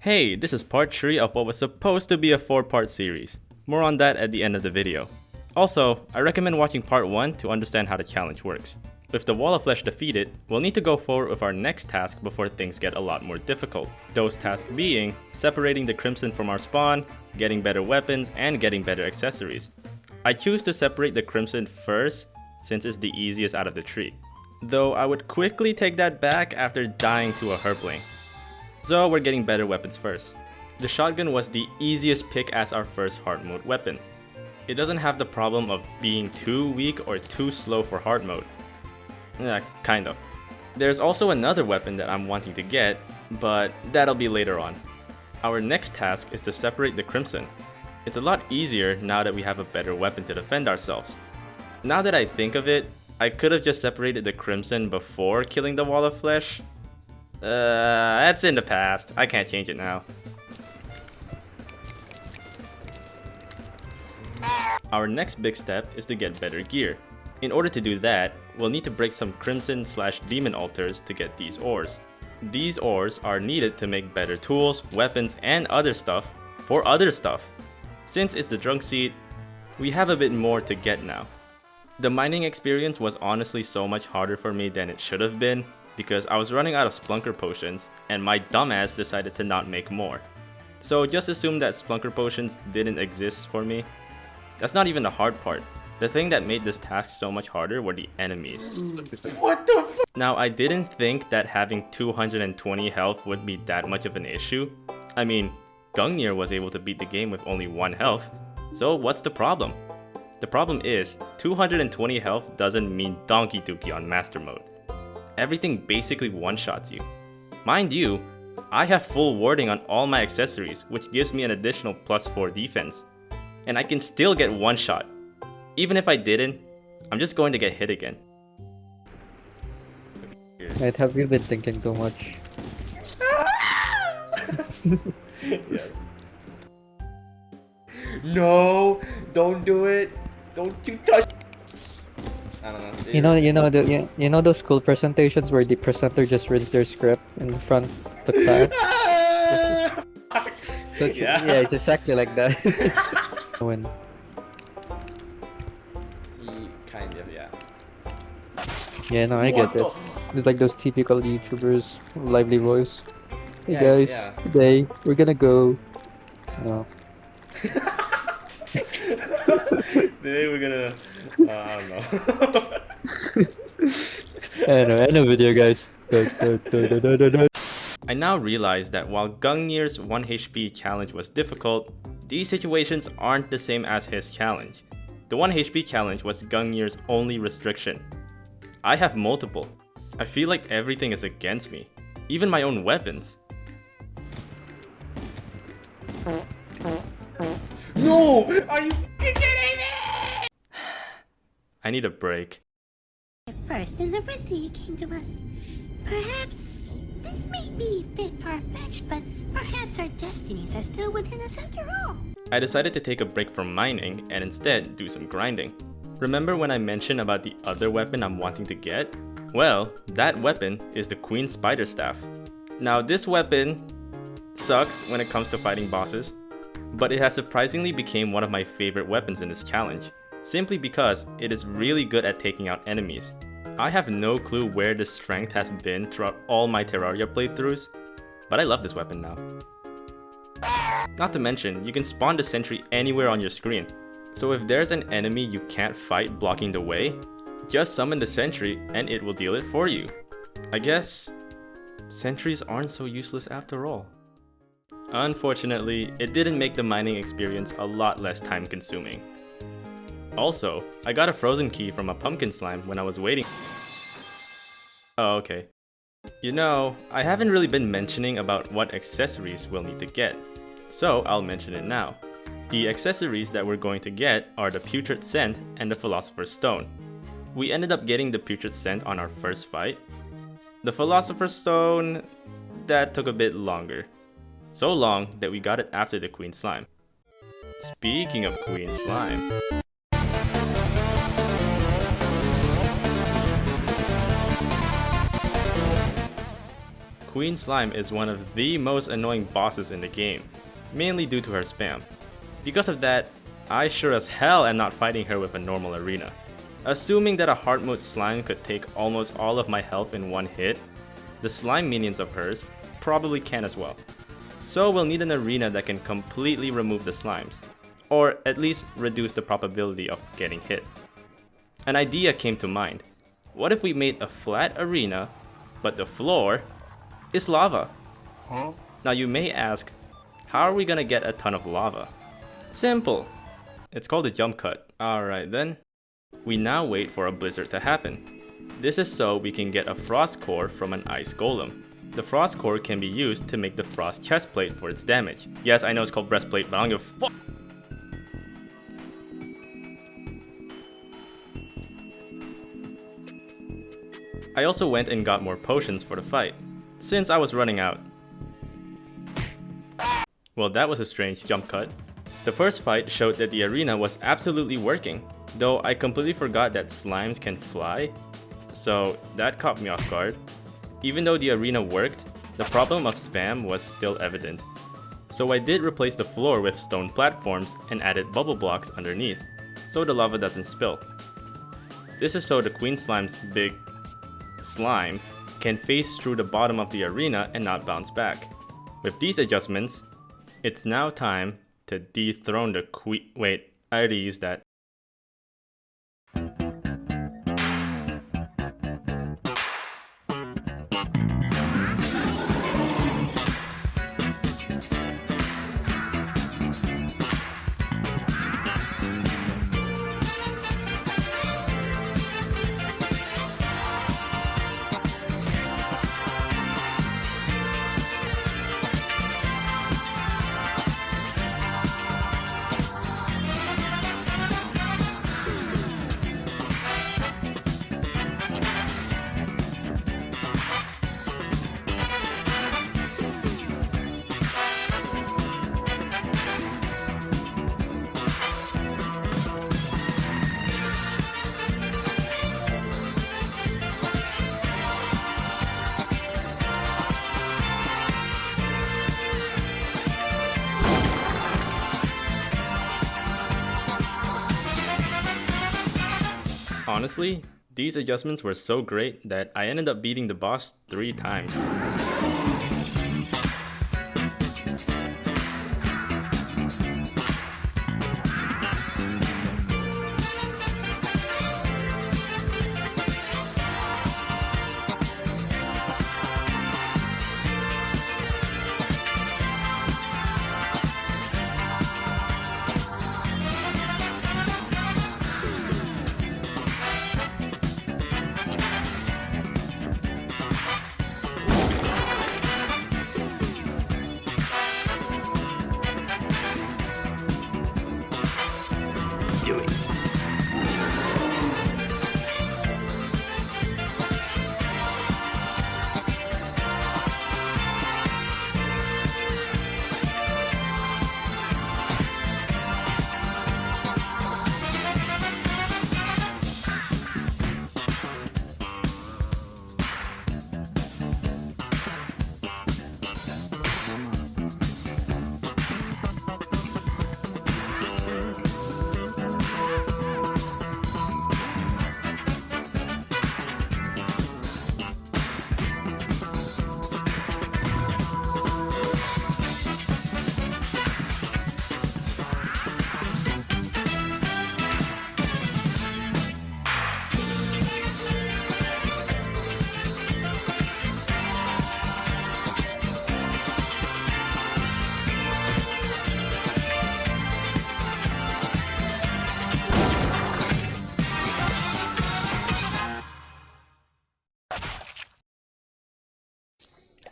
Hey, this is part 3 of what was supposed to be a 4-part series. More on that at the end of the video. Also, I recommend watching part 1 to understand how the challenge works. With the Wall of Flesh defeated, we'll need to go forward with our next task before things get a lot more difficult. Those tasks being separating the Crimson from our spawn, getting better weapons, and getting better accessories. I choose to separate the Crimson first since it's the easiest out of the three. Though I would quickly take that back after dying to a Herpling. So we're getting better weapons first. The shotgun was the easiest pick as our first hard mode weapon. It doesn't have the problem of being too weak or too slow for hard mode. Kind of. There's also another weapon that I'm wanting to get, but that'll be later on. Our next task is to separate the Crimson. It's a lot easier now that we have a better weapon to defend ourselves. Now that I think of it, I could have just separated the Crimson before killing the Wall of Flesh. That's in the past. I can't change it now. Our next big step is to get better gear. In order to do that, we'll need to break some Crimson/Demon altars to get these ores. These ores are needed to make better tools, weapons, and other stuff for other stuff. Since it's the drunk seed, we have a bit more to get now. The mining experience was honestly so much harder for me than it should have been, because I was running out of Splunker potions, and my dumbass decided to not make more. So just assume that Splunker potions didn't exist for me. That's not even the hard part. The thing that made this task so much harder were the enemies. What the f? Now, I didn't think that having 220 health would be that much of an issue. I mean, Gungnir was able to beat the game with only 1 health, so what's the problem? The problem is, 220 health doesn't mean Donkey Dookie on Master Mode. Everything basically one-shots you. Mind you, I have full warding on all my accessories, which gives me an additional +4 defense. And I can still get one-shot. Even if I didn't, I'm just going to get hit again. Right, have you been thinking too much? Yes. No, don't do it. Don't you touch. I don't know. You know those school presentations where the presenter just reads their script in front of the class? Yeah, it's exactly like that. When Kind of, yeah. yeah, no, I get it. It's like those typical YouTubers, lively voice. Hey Yeah, guys, yeah. today we're gonna go. No. Today we're gonna... I don't know. End of video, guys. I now realize that while Gungnir's 1 HP challenge was difficult, these situations aren't the same as his challenge. The 1 HP challenge was Gungnir's only restriction. I have multiple. I feel like everything is against me, even my own weapons. No! Are you f***ing kidding me? I need a break. First, and the rest of you came to us. Perhaps this may be a bit far-fetched, but perhaps our destinies are still within us after all. I decided to take a break from mining and instead do some grinding. Remember when I mentioned about the other weapon I'm wanting to get? Well, that weapon is the Queen Spider Staff. Now this weapon sucks when it comes to fighting bosses, but it has surprisingly become one of my favorite weapons in this challenge, simply because it is really good at taking out enemies. I have no clue where the strength has been throughout all my Terraria playthroughs, but I love this weapon now. Not to mention, you can spawn the sentry anywhere on your screen. So if there's an enemy you can't fight blocking the way, just summon the sentry and it will deal it for you. I guess sentries aren't so useless after all. Unfortunately, it didn't make the mining experience a lot less time consuming. Also, I got a frozen key from a pumpkin slime when I was waiting. Oh, okay. You know, I haven't really been mentioning about what accessories we'll need to get, so I'll mention it now. The accessories that we're going to get are the Putrid Scent and the Philosopher's Stone. We ended up getting the Putrid Scent on our first fight. The Philosopher's Stone, that took a bit longer. So long that we got it after the Queen Slime. Speaking of Queen Slime... Queen Slime is one of the most annoying bosses in the game, mainly due to her spam. Because of that, I sure as hell am not fighting her with a normal arena. Assuming that a hard mode slime could take almost all of my health in one hit, the slime minions of hers probably can as well. So we'll need an arena that can completely remove the slimes, or at least reduce the probability of getting hit. An idea came to mind. What if we made a flat arena, but the floor is lava? Huh? Now you may ask, how are we gonna get a ton of lava? Simple. It's called a jump cut. Alright then. We now wait for a blizzard to happen. This is so we can get a frost core from an ice golem. The frost core can be used to make the frost chestplate for its damage. Yes, I know it's called breastplate, but I don't give a fuck. I also went and got more potions for the fight, since I was running out. Well, that was a strange jump cut. The first fight showed that the arena was absolutely working, though I completely forgot that slimes can fly, so that caught me off guard. Even though the arena worked, the problem of spam was still evident. So I did replace the floor with stone platforms and added bubble blocks underneath, so the lava doesn't spill. This is so the Queen Slime's big slime can phase through the bottom of the arena and not bounce back. With these adjustments, it's now time to dethrone the queen. Wait, I already used that. Honestly, these adjustments were so great that I ended up beating the boss 3 times.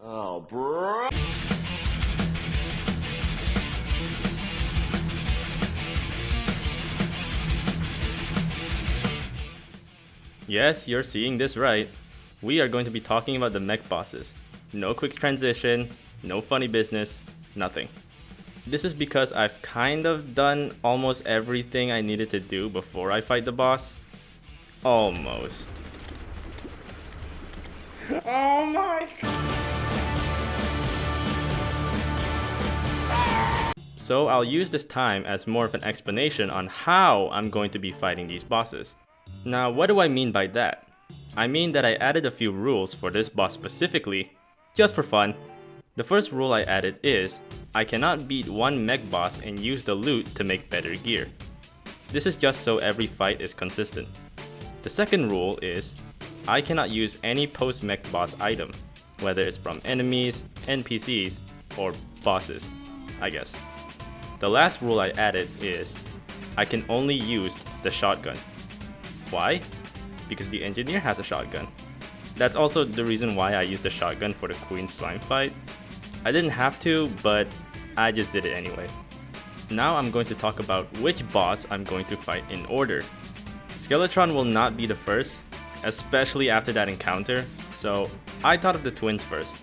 Oh, bro. Yes, you're seeing this right. We are going to be talking about the mech bosses. No quick transition, no funny business, nothing. This is because I've kind of done almost everything I needed to do before I fight the boss. Almost. Oh my god. So I'll use this time as more of an explanation on how I'm going to be fighting these bosses. Now, what do I mean by that? I mean that I added a few rules for this boss specifically, just for fun. The first rule I added is, I cannot beat one mech boss and use the loot to make better gear. This is just so every fight is consistent. The second rule is, I cannot use any post-mech boss item, whether it's from enemies, NPCs, or bosses, I guess. The last rule I added is, I can only use the shotgun. Why? Because the engineer has a shotgun. That's also the reason why I used the shotgun for the Queen Slime fight. I didn't have to, but I just did it anyway. Now I'm going to talk about which boss I'm going to fight in order. Skeletron will not be the first, especially after that encounter, so I thought of the twins first.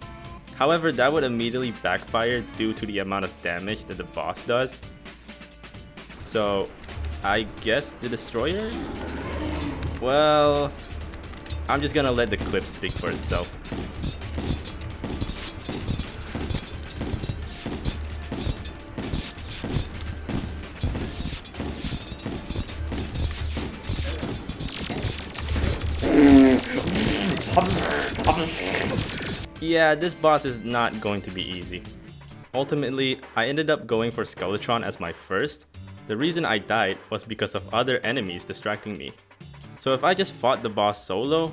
However, that would immediately backfire due to the amount of damage that the boss does. So, I guess the destroyer? Well, I'm just gonna let the clip speak for itself. Yeah, this boss is not going to be easy. Ultimately, I ended up going for Skeletron as my first. The reason I died was because of other enemies distracting me. So if I just fought the boss solo,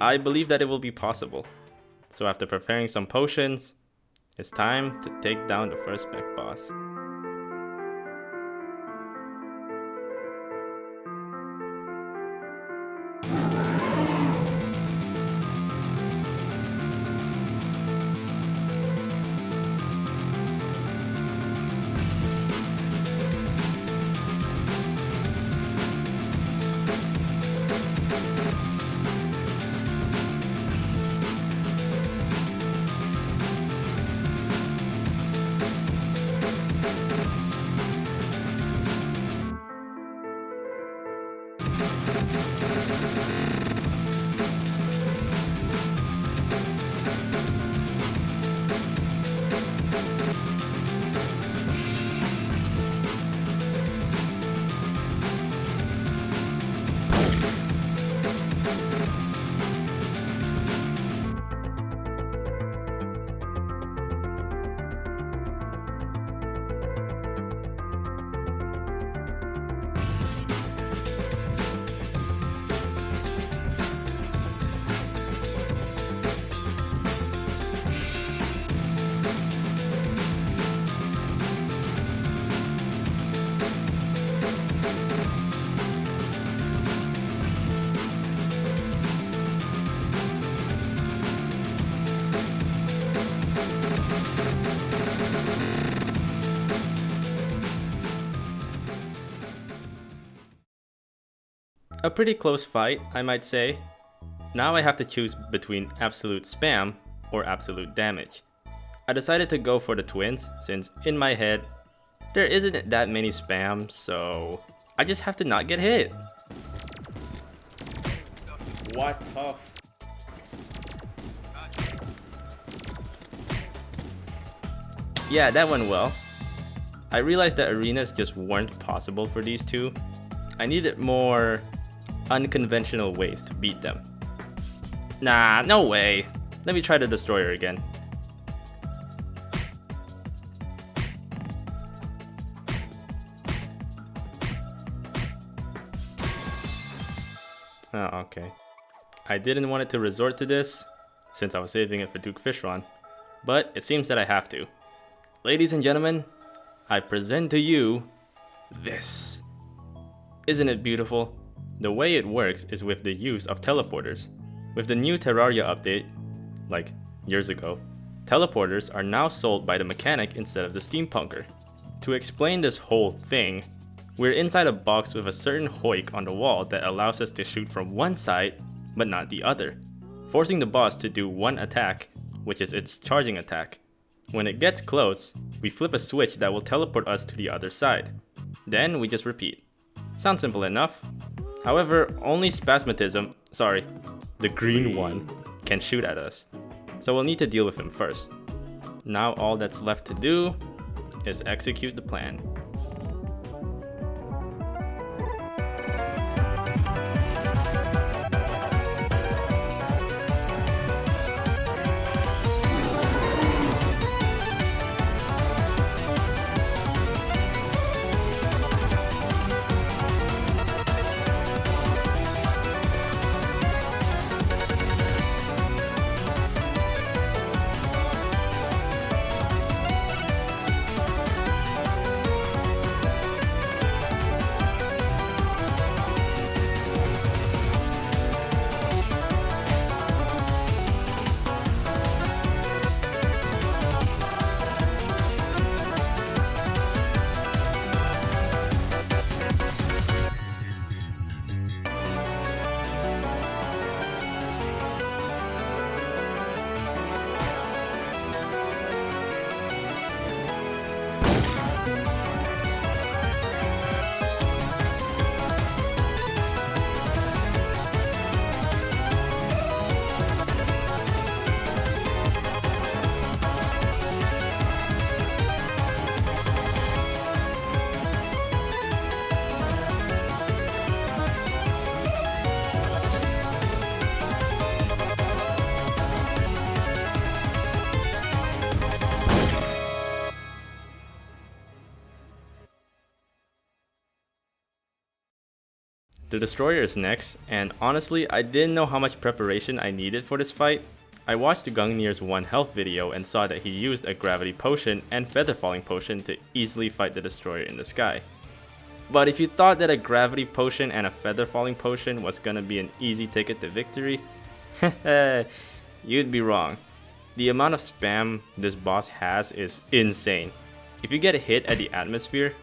I believe that it will be possible. So after preparing some potions, it's time to take down the first mech boss. A pretty close fight, I might say. Now I have to choose between absolute spam or absolute damage. I decided to go for the twins since in my head, there isn't that many spams, so I just have to not get hit. What tough? Yeah, that went well. I realized that arenas just weren't possible for these two. I needed more unconventional ways to beat them. Nah, no way. Let me try the destroyer again. Oh, okay. I didn't want it to resort to this, since I was saving it for Duke Fishron, but it seems that I have to. Ladies and gentlemen, I present to you this. Isn't it beautiful? The way it works is with the use of teleporters. With the new Terraria update, like years ago, teleporters are now sold by the mechanic instead of the steampunker. To explain this whole thing, we're inside a box with a certain hoik on the wall that allows us to shoot from one side, but not the other, forcing the boss to do one attack, which is its charging attack. When it gets close, we flip a switch that will teleport us to the other side. Then we just repeat. Sounds simple enough. However, only Spasmatism, the green one, can shoot at us. So we'll need to deal with him first. Now all that's left to do is execute the plan. The destroyer is next, and honestly, I didn't know how much preparation I needed for this fight. I watched the Gungnir's 1 health video and saw that he used a gravity potion and feather falling potion to easily fight the destroyer in the sky. But if you thought that a gravity potion and a feather falling potion was gonna be an easy ticket to victory, you'd be wrong. The amount of spam this boss has is insane. If you get hit at the atmosphere,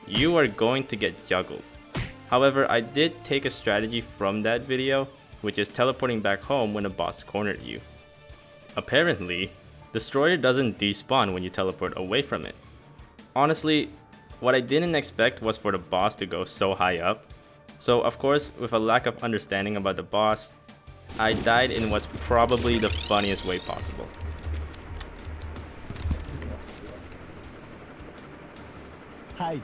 you are going to get juggled. However, I did take a strategy from that video, which is teleporting back home when a boss cornered you. Apparently, Destroyer doesn't despawn when you teleport away from it. Honestly, what I didn't expect was for the boss to go so high up. So of course, with a lack of understanding about the boss, I died in what's probably the funniest way possible. Hi.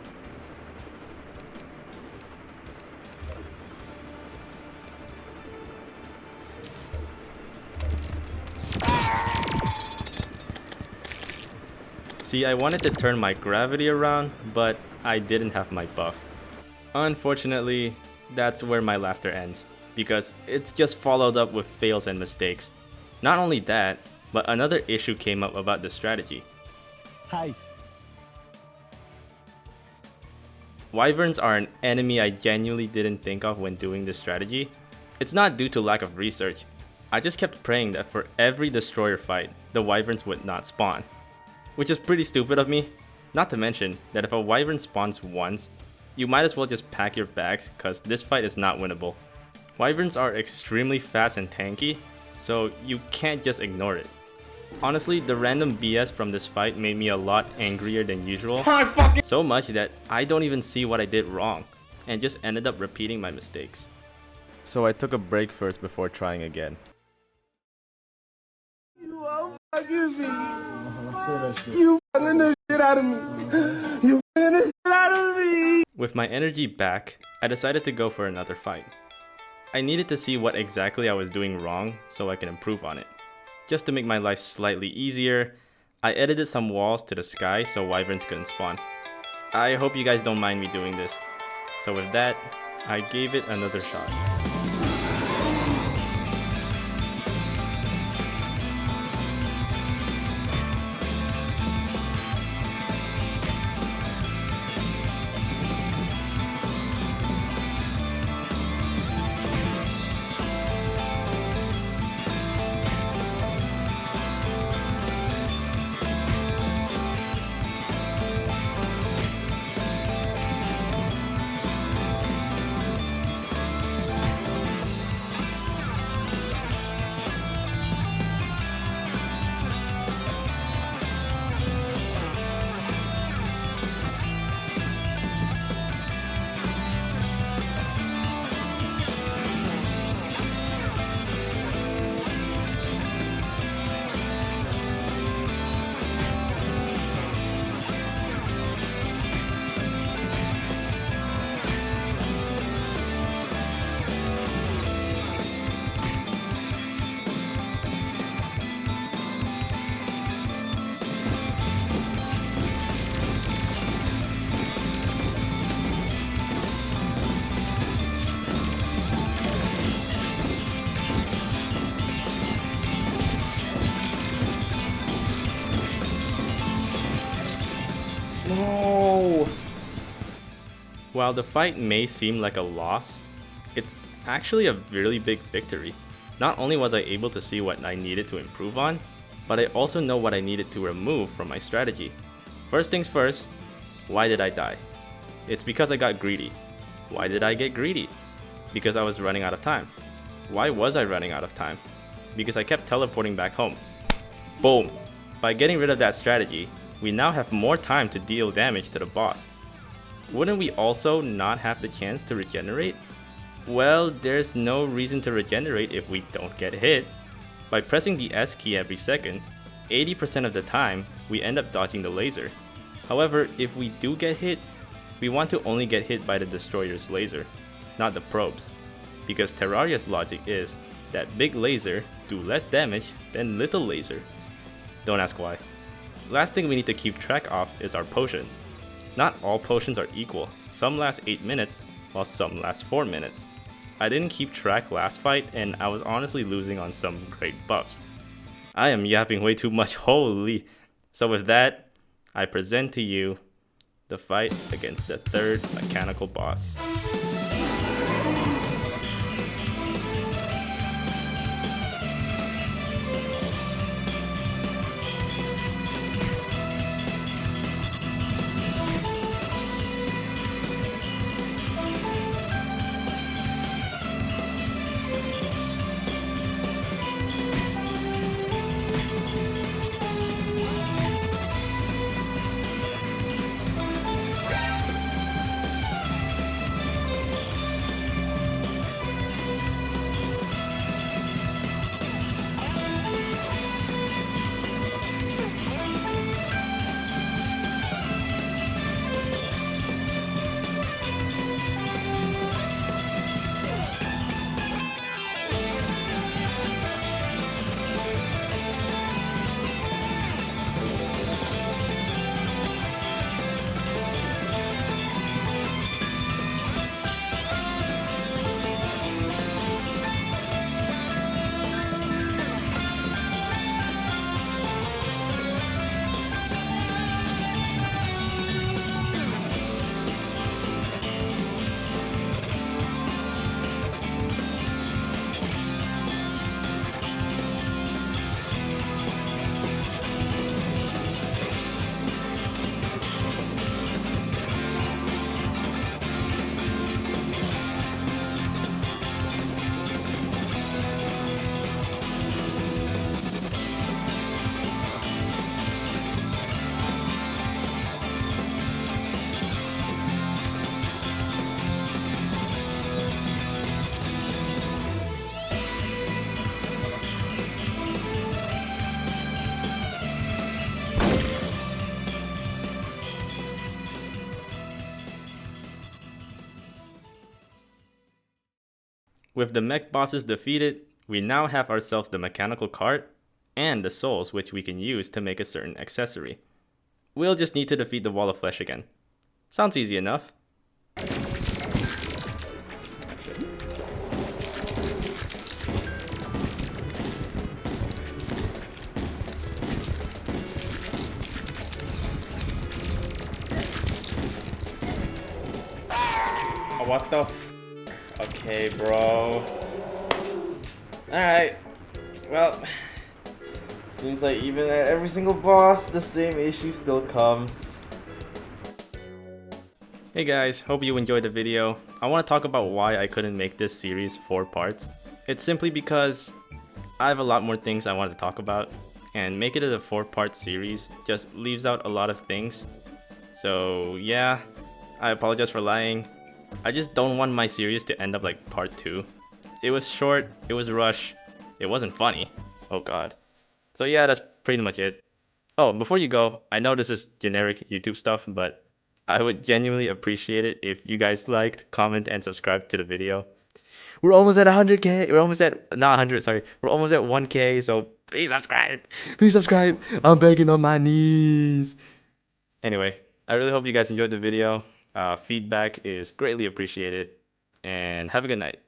See, I wanted to turn my gravity around, but I didn't have my buff. Unfortunately, that's where my laughter ends, because it's just followed up with fails and mistakes. Not only that, but another issue came up about the strategy. Hi. Wyverns are an enemy I genuinely didn't think of when doing this strategy. It's not due to lack of research. I just kept praying that for every destroyer fight, the wyverns would not spawn. Which is pretty stupid of me. Not to mention that if a wyvern spawns once, you might as well just pack your bags cause this fight is not winnable. Wyverns are extremely fast and tanky, so you can't just ignore it. Honestly, the random BS from this fight made me a lot angrier than usual. So much that I don't even see what I did wrong, and just ended up repeating my mistakes. So I took a break first before trying again. You won't forgive me. You f***ing the shit out of me. You f***ing the shit out of me. With my energy back, I decided to go for another fight. I needed to see what exactly I was doing wrong so I can improve on it. Just to make my life slightly easier, I edited some walls to the sky so wyverns couldn't spawn. I hope you guys don't mind me doing this. So with that, I gave it another shot. No. While the fight may seem like a loss, it's actually a really big victory. Not only was I able to see what I needed to improve on, but I also know what I needed to remove from my strategy. First things first, why did I die? It's because I got greedy. Why did I get greedy? Because I was running out of time. Why was I running out of time? Because I kept teleporting back home. Boom! By getting rid of that strategy, we now have more time to deal damage to the boss. Wouldn't we also not have the chance to regenerate? Well, there's no reason to regenerate if we don't get hit. By pressing the S key every second, 80% of the time, we end up dodging the laser. However, if we do get hit, we want to only get hit by the destroyer's laser, not the probes. Because Terraria's logic is that big laser do less damage than little laser. Don't ask why. Last thing we need to keep track of is our potions. Not all potions are equal. Some last 8 minutes, while some last 4 minutes. I didn't keep track last fight, and I was honestly losing on some great buffs. I am yapping way too much, holy. So with that, I present to you the fight against the third mechanical boss. With the mech bosses defeated, we now have ourselves the mechanical cart and the souls which we can use to make a certain accessory. We'll just need to defeat the wall of flesh again. Sounds easy enough. Oh, what the f? Okay, bro. Alright. Well, seems like even at every single boss, the same issue still comes. Hey guys, hope you enjoyed the video. I want to talk about why I couldn't make this series 4 parts. It's simply because I have a lot more things I want to talk about, and make it a 4-part series just leaves out a lot of things. So yeah, I apologize for lying. I just don't want my series to end up like part 2. It was short, it was rushed, it wasn't funny. Oh god. So yeah, that's pretty much it. Oh, before you go, I know this is generic YouTube stuff, but I would genuinely appreciate it if you guys liked, comment, and subscribe to the video. We're almost at 100k. We're almost at, not 100, sorry. We're almost at 1k, so please subscribe. Please subscribe. I'm begging on my knees. Anyway, I really hope you guys enjoyed the video. Feedback is greatly appreciated. And have a good night.